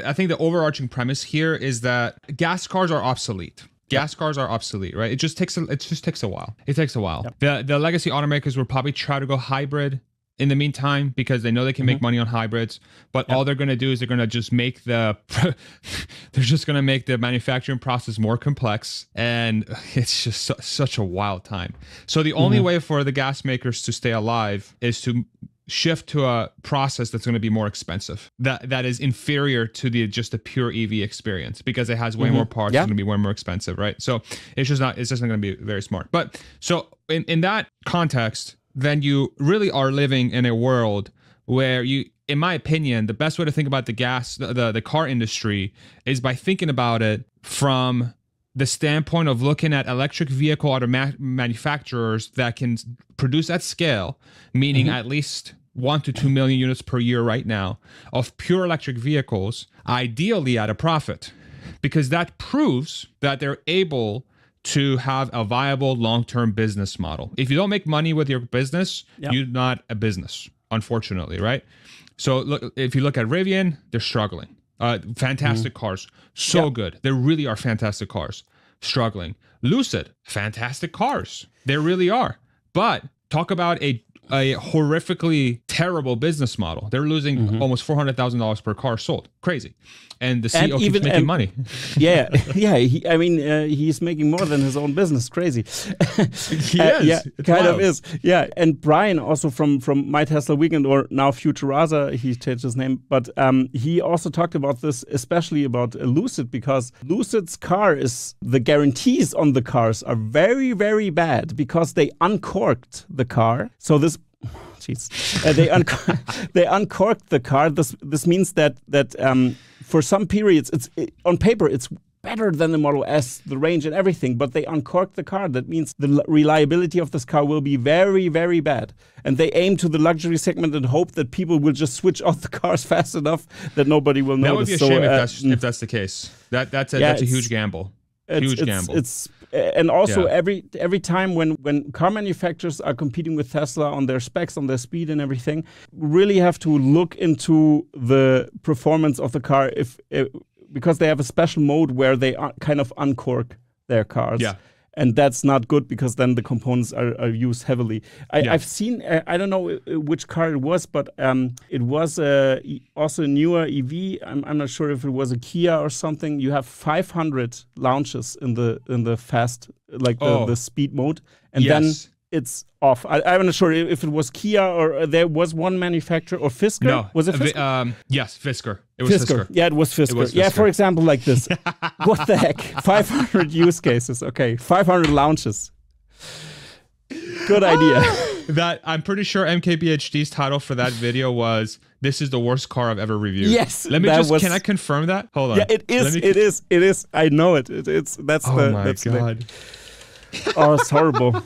I think the overarching premise here is that gas cars are obsolete. Gas cars are obsolete, right? It just takes a while. It takes a while. The legacy automakers will probably try to go hybrid in the meantime because they know they can make money on hybrids, but all they're going to do is they're going to just make the manufacturing process more complex, and it's just such a wild time. So the only way for the gas makers to stay alive is to shift to a process that's going to be more expensive, that is inferior to just a pure EV experience, because it has way more parts. It's going to be way more expensive, right? So it's just not going to be very smart. But so in that context, then you really are living in a world where you, in my opinion, the best way to think about the car industry is by thinking about it from the standpoint of looking at electric vehicle manufacturers that can produce at scale, meaning at least 1 to 2 million units per year right now of pure electric vehicles, ideally at a profit, because that proves that they're able to have a viable long-term business model. If you don't make money with your business, you're not a business, unfortunately, right? So look, if you look at Rivian, they're struggling. Fantastic cars, so good. They really are fantastic cars. Struggling. Lucid, fantastic cars. They really are. But talk about a horrifically terrible business model. They're losing almost $400,000 per car sold. Crazy. And the CEO keeps making money. He's making more than his own business. Crazy. Kind of is. Yeah. And Brian, also from My Tesla Weekend, or now Futuraza, he changed his name, but he also talked about this, especially about Lucid, because Lucid's car the guarantees on the cars are very, very bad because they uncorked the car. So this they uncorked the car. This means that for some periods, on paper it's better than the Model S, the range and everything, but they uncorked the car. That means the reliability of this car will be very, very bad. And they aim to the luxury segment and hope that people will just switch off the cars fast enough that nobody will notice. That would be a shame if that's the case. That's a huge gamble. And also every time when car manufacturers are competing with Tesla on their specs, on their speed and everything, really have to look into the performance of the car because they have a special mode where they kind of uncork their cars. Yeah. And that's not good because then the components are used heavily. I've seen, I don't know which car it was, but it was also a newer EV. I'm not sure if it was a Kia or something. You have 500 launches in the fast, the speed mode. And then it's off. I'm not sure if it was Kia or there was one manufacturer, or Fisker. No. Was it Fisker? Yes, Fisker. It was Fisker. Yeah, it was Fisker. Yeah, for example, like this. What the heck? 500 use cases. Okay, 500 launches. Good idea. That I'm pretty sure MKBHD's title for that video was "This is the worst car I've ever reviewed." Yes. Can I confirm that? Hold on. Yeah, it is. I know it. That's God. Oh, it's horrible.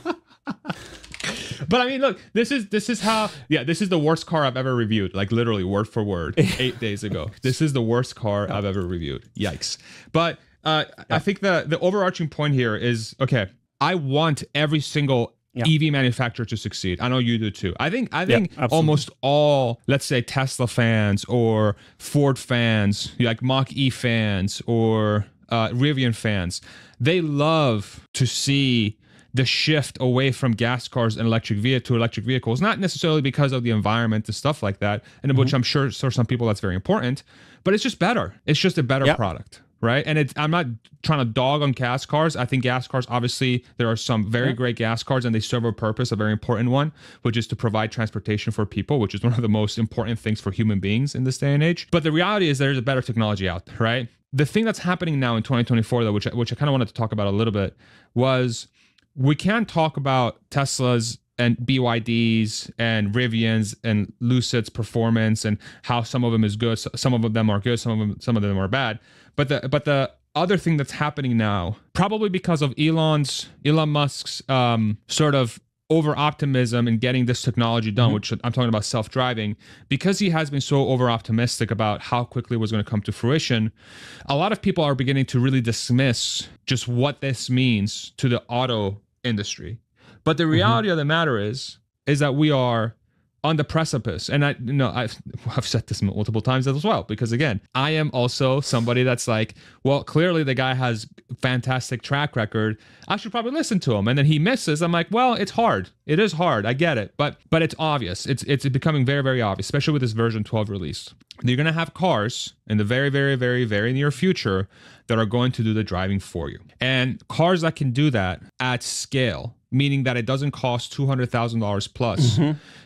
But I mean, look, this is the worst car I've ever reviewed, like literally word for word, 8 days ago. This is the worst car I've ever reviewed. Yikes. But I think the overarching point here is, okay, I want every single EV manufacturer to succeed. I know you do too. I think almost all, let's say, Tesla fans or Ford fans, like Mach-E fans or Rivian fans, they love to see the shift away from gas cars and electric vehicles, not necessarily because of the environment and stuff like that, and which I'm sure for some people that's very important, but it's just better. It's just a better product, right? And I'm not trying to dog on gas cars. I think gas cars, obviously, there are some very great gas cars, and they serve a purpose, a very important one, which is to provide transportation for people, which is one of the most important things for human beings in this day and age. But the reality is there's a better technology out there, right? The thing that's happening now in 2024, though, which I kind of wanted to talk about a little bit, was we can't talk about Teslas and BYDs and Rivians and Lucid's performance and how some of them is good, some of them are good, some of them are bad. But the other thing that's happening now, probably because of Elon Musk's sort of over optimism in getting this technology done, which I'm talking about self-driving, because he has been so over optimistic about how quickly it was going to come to fruition, a lot of people are beginning to really dismiss just what this means to the auto industry. But the reality of the matter is that we are on the precipice. And I've said this multiple times as well, because again, I am also somebody that's like, well, clearly the guy has fantastic track record. I should probably listen to him. And then he misses. I'm like, well, it's hard. It is hard. I get it. But it's obvious. It's becoming very, very obvious, especially with this version 12 release. You're going to have cars in the very, very, very, very near future that are going to do the driving for you. And cars that can do that at scale, meaning that it doesn't cost $200,000 plus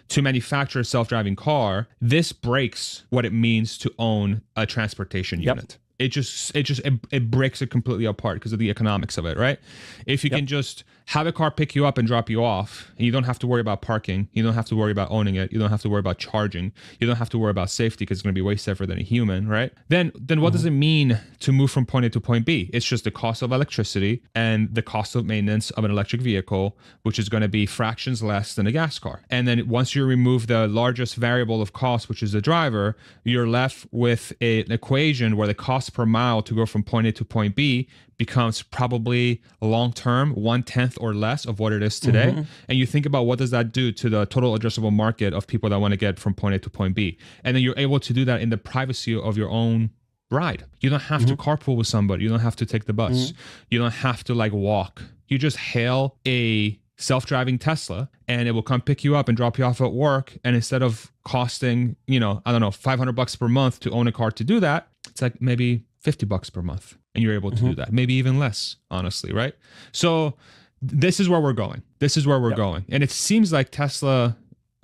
to manufacture a self-driving car, this breaks what it means to own a transportation unit. It breaks it completely apart because of the economics of it, right? If you can just have a car pick you up and drop you off, and you don't have to worry about parking, you don't have to worry about owning it, you don't have to worry about charging, you don't have to worry about safety because it's going to be way safer than a human, right? Then what does it mean to move from point A to point B? It's just the cost of electricity and the cost of maintenance of an electric vehicle, which is going to be fractions less than a gas car. And then once you remove the largest variable of cost, which is the driver, you're left with an equation where the cost per mile to go from point A to point B becomes probably long-term 1/10 or less of what it is today. And you think about what does that do to the total addressable market of people that want to get from point A to point B. And then you're able to do that in the privacy of your own ride. You don't have to carpool with somebody. You don't have to take the bus. You don't have to like walk. You just hail a self-driving Tesla and it will come pick you up and drop you off at work. And instead of costing, $500 per month to own a car to do that, it's like maybe $50 per month. And you're able to do that. Maybe even less, honestly, right? So this is where we're going. This is where we're going. And it seems like Tesla,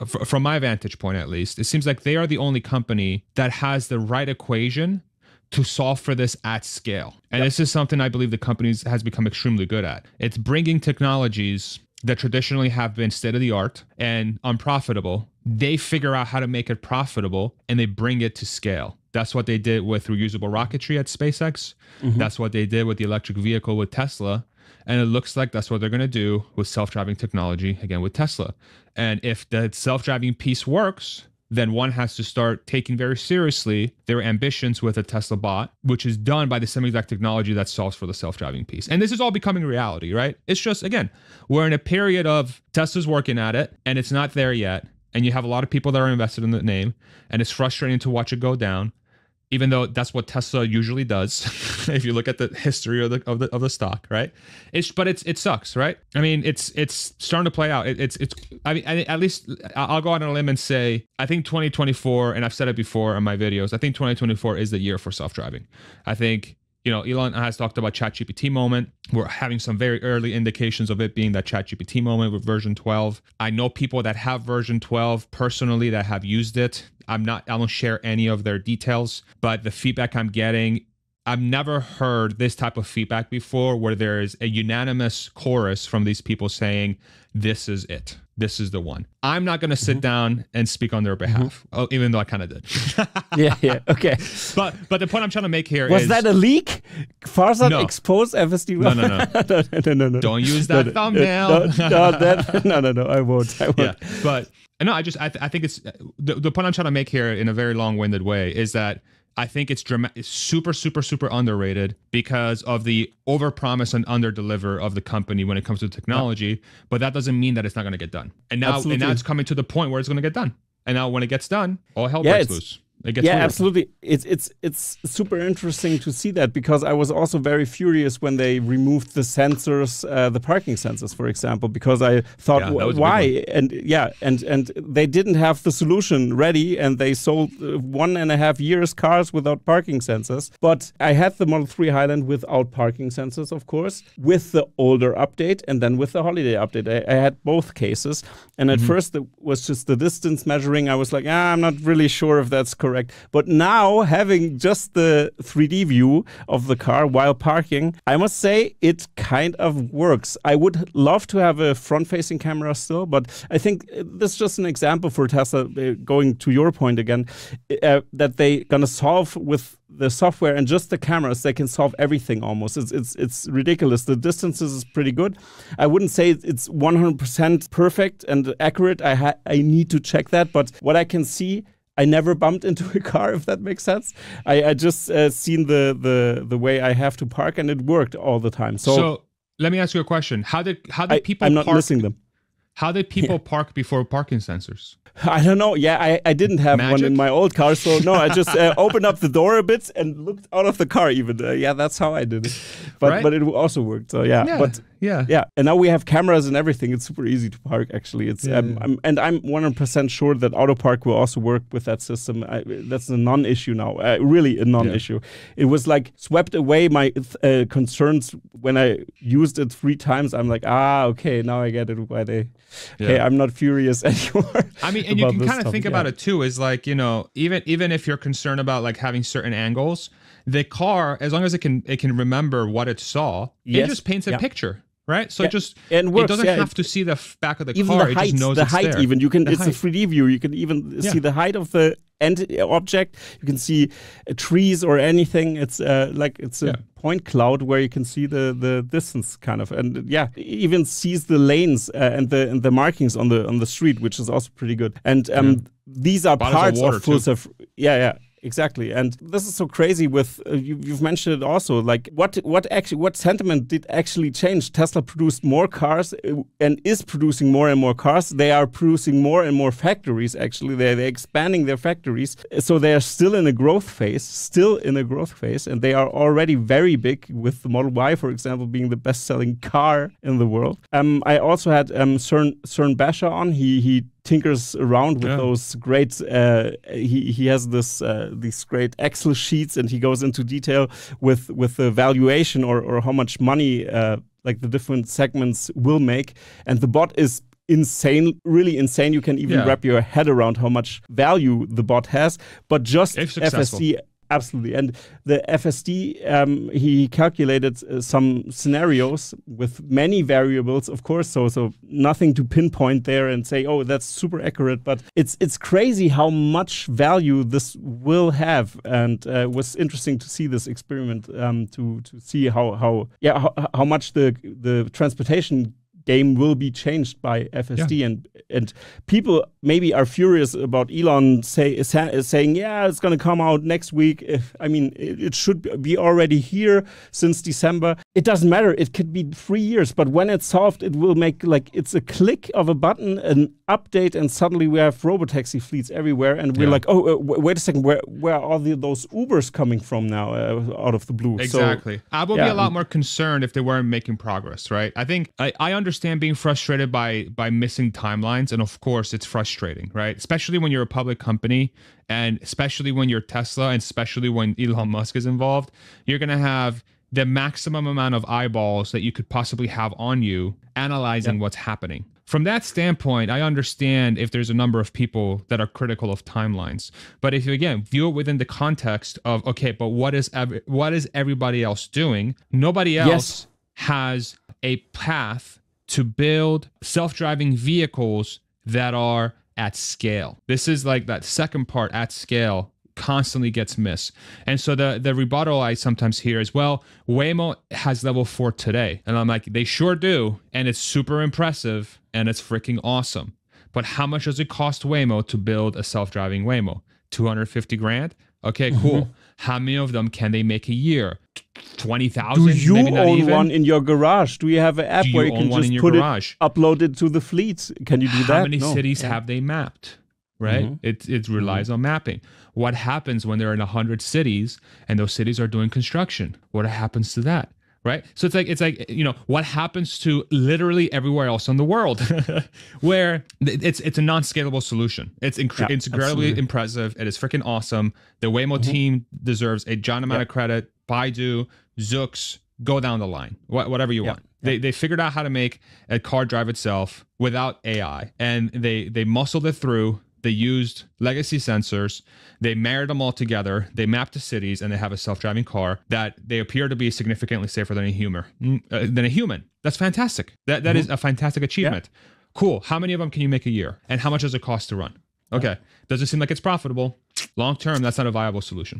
from my vantage point at least, it seems like they are the only company that has the right equation to solve for this at scale. And this is something I believe the company has become extremely good at. It's bringing technologies that traditionally have been state-of-the-art and unprofitable. They figure out how to make it profitable and they bring it to scale. That's what they did with reusable rocketry at SpaceX. That's what they did with the electric vehicle with Tesla. And it looks like that's what they're going to do with self-driving technology, again, with Tesla. And if the self-driving piece works, then one has to start taking very seriously their ambitions with a Tesla bot, which is done by the same exact technology that solves for the self-driving piece. And this is all becoming reality, right? It's just, again, we're in a period of Tesla's working at it and it's not there yet. And you have a lot of people that are invested in the name and it's frustrating to watch it go down, even though that's what Tesla usually does. If you look at the history of the stock, right? It sucks, right? I mean, it's starting to play out. At least I'll go out on a limb and say, I think 2024, and I've said it before in my videos, I think 2024 is the year for self-driving. I think, Elon has talked about ChatGPT moment. We're having some very early indications of it being that ChatGPT moment with version 12. I know people that have version 12 personally that have used it. I don't share any of their details, but the feedback I'm getting, I've never heard this type of feedback before where there is a unanimous chorus from these people saying, this is it. This is the one. I'm not going to sit down and speak on their behalf, even though I kind of did. Okay. But the point I'm trying to make here was that a leak? Farzad exposed FSD? No. Don't use that thumbnail. No, I won't. Yeah, but no, I think it's the point I'm trying to make here in a very long-winded way is that I think it's super, super, super underrated because of the overpromise and underdeliver of the company when it comes to technology. But that doesn't mean that it's not going to get done. And now it's coming to the point where it's going to get done. And now when it gets done, all hell breaks loose. Absolutely. It's super interesting to see that because I was also very furious when they removed the sensors, the parking sensors, for example, because I thought, why? And they didn't have the solution ready, and they sold 1.5 years cars without parking sensors. But I had the Model 3 Highland without parking sensors, of course, with the older update and then with the holiday update. I had both cases, and at first it was just the distance measuring. I was like, I'm not really sure if that's correct. But now, having just the 3D view of the car while parking, I must say it kind of works. I would love to have a front-facing camera still, but I think this is just an example for Tesla, going to your point again, that they're going to solve with the software and just the cameras. They can solve everything almost. It's ridiculous. The distances is pretty good. I wouldn't say it's 100% perfect and accurate. I need to check that, but what I can see, I never bumped into a car, if that makes sense. I just seen the way I have to park, and it worked all the time. So let me ask you a question. How did people I'm not park? missing them. How did people park before parking sensors? I don't know. Yeah, I didn't have one in my old car, so no, I just opened up the door a bit and looked out of the car. Even yeah, that's how I did it. But it also worked. So yeah. But yeah. And now we have cameras and everything. It's super easy to park. Actually, it's I'm 100% sure that AutoPark will also work with that system. That's a non-issue now. Really a non-issue. It was like swept away my concerns when I used it 3 times. I'm like, okay, now I get it. Why they? Okay, I'm not furious anymore. I mean, and you can kind of think about it too, is like, you know, even if you're concerned about like having certain angles, the car, as long as it can remember what it saw, it just paints a picture. Right, so it doesn't have to see the back of the car. It just knows it's there. Even you can. It's a 3D view. You can even see the height of the end object. You can see trees or anything. It's like it's a point cloud where you can see the distance kind of, and it even sees the lanes and the markings on the street, which is also pretty good. And these are parts of full self. Exactly, and this is so crazy. With you've mentioned it also. Like what sentiment did actually change? Tesla produced more cars and is producing more and more cars. They are producing more and more factories. Actually, they're expanding their factories, so they are still in a growth phase. And they are already very big. With the Model Y, for example, being the best-selling car in the world. I also had Cern Basher on. He tinkers around with those great he has these great Excel sheets, and he goes into detail with the valuation or how much money like the different segments will make, and the bot is insane, really insane. You can even wrap your head around how much value the bot has, but just FSD. Absolutely. And the FSD, he calculated some scenarios with many variables, of course, so nothing to pinpoint there and say, oh, that's super accurate. But it's crazy how much value this will have. And it was interesting to see this experiment, to see how much the transportation game will be changed by FSD, and people maybe are furious about Elon saying, it's going to come out next week. I mean, it should be already here since December. It doesn't matter. It could be 3 years, but when it's solved, it will make like it's a click of a button, an update, and suddenly we have robotaxi fleets everywhere, and we're like, wait a second, where are all those Ubers coming from now out of the blue? Exactly. So, I would be a lot more concerned if they weren't making progress, right? I think I understand being frustrated by missing timelines, and of course it's frustrating, right? Especially when you're a public company, and especially when you're Tesla, and especially when Elon Musk is involved. You're going to have the maximum amount of eyeballs that you could possibly have on you analyzing what's happening. From that standpoint, I understand if there's a number of people that are critical of timelines. But if you, again, view it within the context of, okay, but what is everybody else doing? Nobody else has a path to build self-driving vehicles that are at scale. This is like that second part, at scale, constantly gets missed. And so the rebuttal I sometimes hear is, well, Waymo has level 4 today. And I'm like, they sure do. And it's super impressive and it's freaking awesome. But how much does it cost Waymo to build a self-driving Waymo? 250 grand? Okay, cool. How many of them can they make a year? 20,000? Do you own one in your garage? Do you have an app where you can just upload it to the fleet? Can you do that? How many cities have they mapped? Right? It relies on mapping. What happens when they're in 100 cities and those cities are doing construction? What happens to that? Right? So it's like, you know, what happens to literally everywhere else in the world where it's a non-scalable solution. It's incredibly impressive. It is freaking awesome. The Waymo team deserves a giant amount of credit. Baidu, Zoox, go down the line, whatever you want. They figured out how to make a car drive itself without AI, and they muscled it through. They used legacy sensors. They married them all together. They mapped the cities, and they have a self-driving car that they appear to be significantly safer than a human. That's fantastic. That is a fantastic achievement. Cool. How many of them can you make a year? And how much does it cost to run? Okay. Does it seem like it's profitable? Long term, that's not a viable solution.